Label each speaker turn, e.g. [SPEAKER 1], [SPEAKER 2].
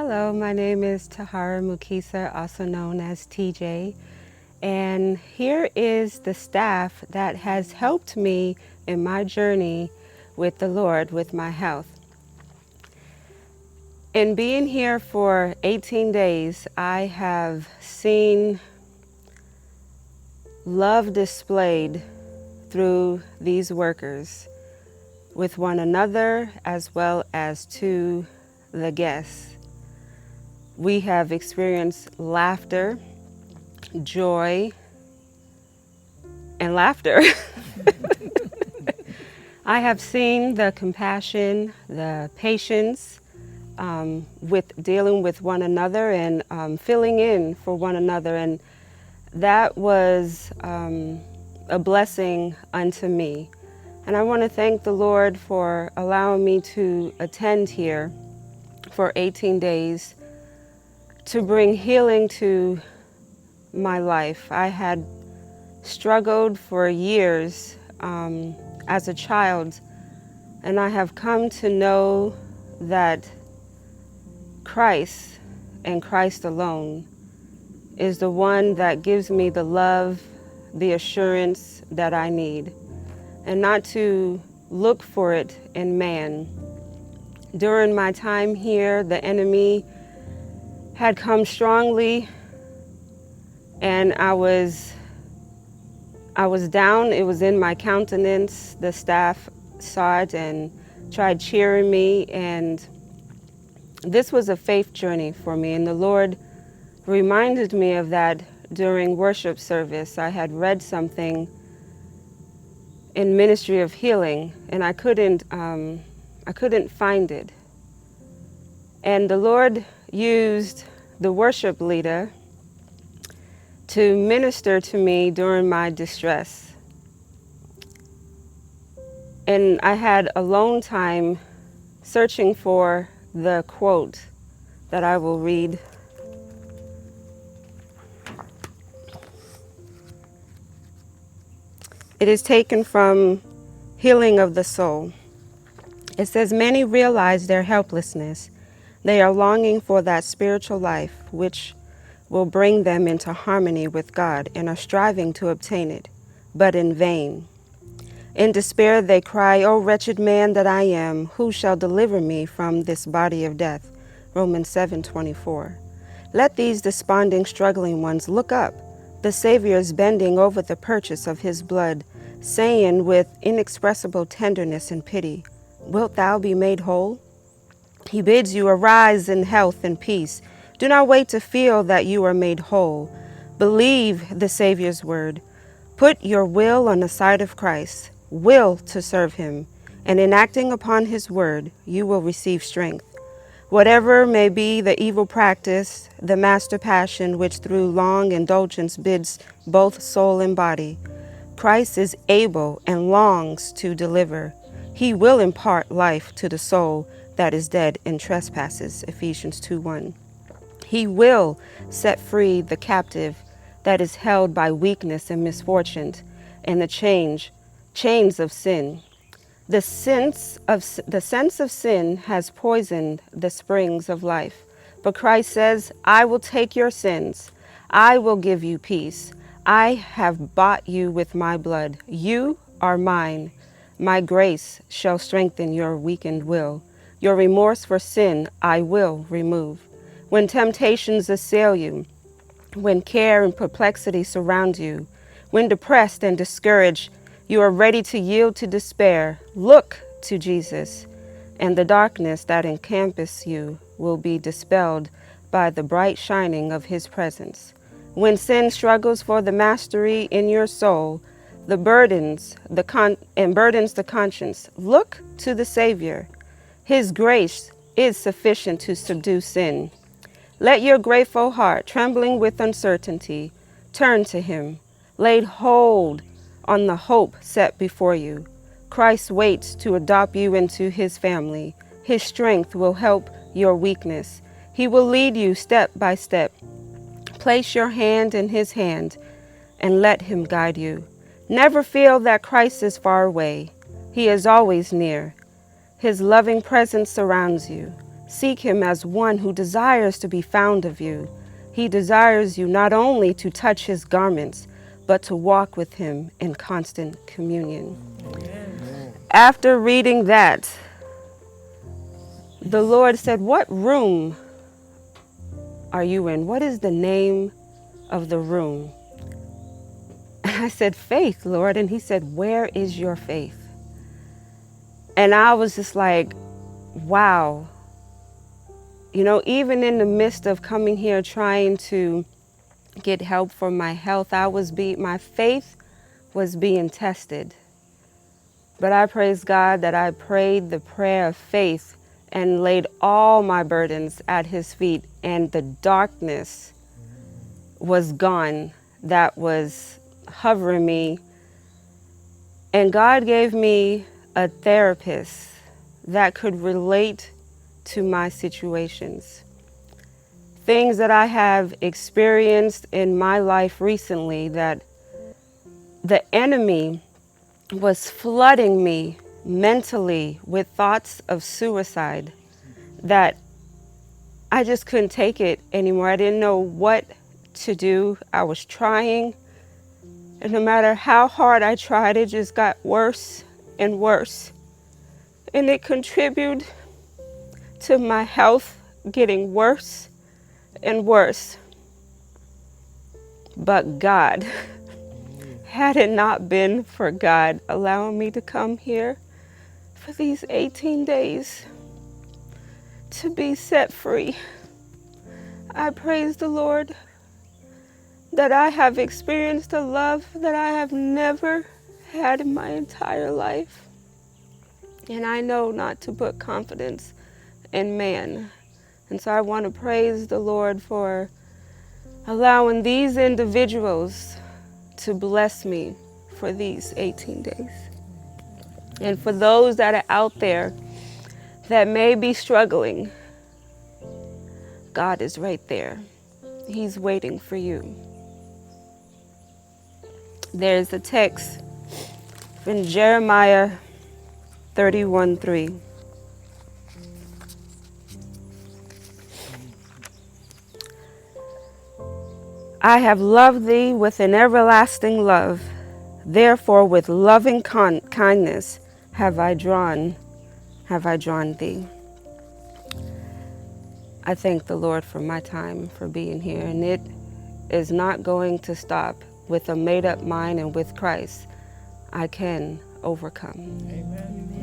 [SPEAKER 1] Hello, my name is Tahirha Mukisa, also known as TJ, and here is the staff that has helped me in my journey with the Lord with my health. In being here for 18 days, I have seen love displayed through these workers with one another as well as to the guests. We have experienced laughter, joy, and laughter. I have seen the compassion, the patience with dealing with one another and filling in for one another, and that was a blessing unto me. And I want to thank the Lord for allowing me to attend here for 18 days to bring healing to my life. I had struggled for years as a child, and I have come to know that Christ and Christ alone is the one that gives me the love, the assurance that I need, and not to look for it in man. During my time here, the enemy had come strongly, and I was down. It was in my countenance. The staff saw it and tried cheering me, and this was a faith journey for me, and the Lord reminded me of that during worship service. I had read something in Ministry of Healing, and I couldn't find it. And the Lord used the worship leader to minister to me during my distress. And I had a long time searching for the quote that I will read. It is taken from Healing of the Soul. It says, many realize their helplessness. They are longing for that spiritual life which will bring them into harmony with God and are striving to obtain it, but in vain. In despair they cry, O wretched man that I am, who shall deliver me from this body of death? Romans 7:24. Let these desponding, struggling ones look up. The Savior is bending over the purchase of his blood, saying with inexpressible tenderness and pity, wilt thou be made whole? He bids you arise in health and peace. Do not wait to feel that you are made whole. Believe the Savior's word. Put your will on the side of Christ, will to serve him, and in acting upon his word, you will receive strength. Whatever may be the evil practice, the master passion which through long indulgence bids both soul and body, Christ is able and longs to deliver. He will impart life to the soul that is dead in trespasses, Ephesians 2:1. He will set free the captive that is held by weakness and misfortune and the chains of sin. The sense of sin has poisoned the springs of life. But Christ says, I will take your sins. I will give you peace. I have bought you with my blood. You are mine. My grace shall strengthen your weakened will. Your remorse for sin I will remove. When temptations assail you, when care and perplexity surround you, when depressed and discouraged, you are ready to yield to despair, look to Jesus, and the darkness that encompasses you will be dispelled by the bright shining of his presence. When sin struggles for the mastery in your soul, burdens the conscience, look to the Savior. His grace is sufficient to subdue sin. Let your grateful heart, trembling with uncertainty, turn to him. Laid hold on the hope set before you. Christ waits to adopt you into his family. His strength will help your weakness. He will lead you step by step. Place your hand in his hand and let him guide you. Never feel that Christ is far away. He is always near. His loving presence surrounds you. Seek him as one who desires to be found of you. He desires you not only to touch his garments, but to walk with him in constant communion.
[SPEAKER 2] Amen.
[SPEAKER 1] After reading that, the Lord said, what room are you in? What is the name of the room? And I said, faith, Lord. And he said, where is your faith? And I was just like, wow. You know, even in the midst of coming here trying to get help for my health, my faith was being tested. But I praise God that I prayed the prayer of faith and laid all my burdens at his feet, and the darkness was gone that was hovering me. And God gave me a therapist that could relate to my situations. Things that I have experienced in my life recently, that the enemy was flooding me mentally with thoughts of suicide, that I just couldn't take it anymore. I didn't know what to do. I was trying, and no matter how hard I tried, it just got worse and worse. And it contributed to my health getting worse and worse. But God, had it not been for God allowing me to come here for these 18 days to be set free, I praise the Lord that I have experienced a love that I have never had in my entire life. And I know not to put confidence in man. And so I want to praise the Lord for allowing these individuals to bless me for these 18 days. And for those that are out there that may be struggling, God is right there. He's waiting for you. There's a text in Jeremiah 31:3. I have loved thee with an everlasting love. Therefore, with loving kindness have I drawn thee. I thank the Lord for my time, for being here, and it is not going to stop. With a made-up mind and with Christ, I can overcome.
[SPEAKER 2] Amen.